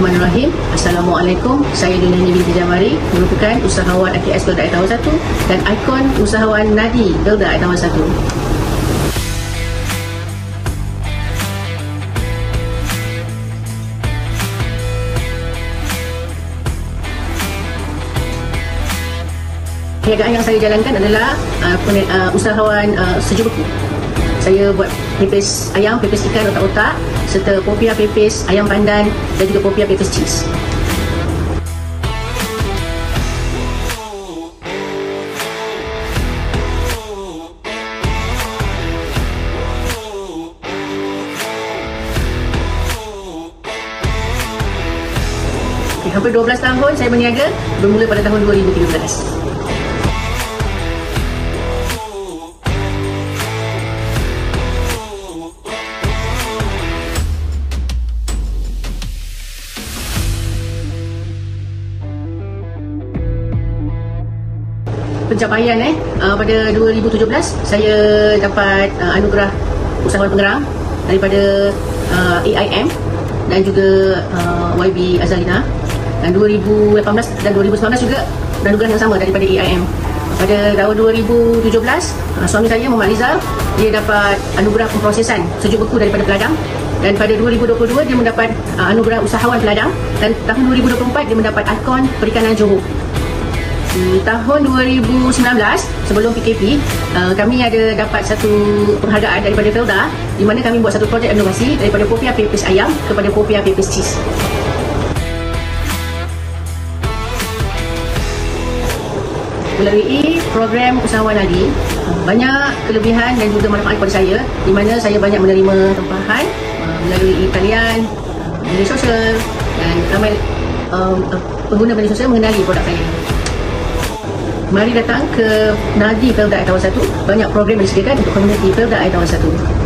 Bismillahirrahmanirrahim. Assalamualaikum. Saya Dunia binti Jamari, merupakan usahawan AKS Felda Air Tawar 1 dan ikon usahawan Nadi Felda Air Tawar 1. Perniagaan yang saya jalankan adalah usahawan sejuk beku. Saya buat pepes ayam, pepes ikan otak-otak, serta popiah pepes ayam pandan dan juga popiah pepes cheese. Hampir 12 tahun saya berniaga, bermula pada tahun 2013. Pencapaian pada 2017 saya dapat anugerah usahawan penggerak daripada AIM dan juga YB Azalina, dan 2018 dan 2019 juga anugerah yang sama daripada AIM. Pada tahun 2017 suami saya Muhammad Rizal, dia dapat anugerah pemprosesan sejuk beku daripada Peladang, dan pada 2022 dia mendapat anugerah usahawan Peladang, dan tahun 2024 dia mendapat ikon perikanan Johor. Di tahun 2019 sebelum PKP, kami ada dapat satu penghargaan daripada Felda di mana kami buat satu projek inovasi daripada popiah pepes ayam kepada popiah pepes cheese. Melalui program usahawan Nadi, banyak kelebihan dan juga manfaat kepada saya, di mana saya banyak menerima tempahan melalui talian, media sosial, dan ramai pengguna media sosial mengenali produk saya. Mari datang ke Nadi Felda Air Tawar 1. Banyak program yang disediakan untuk komuniti Felda Air Tawar 1.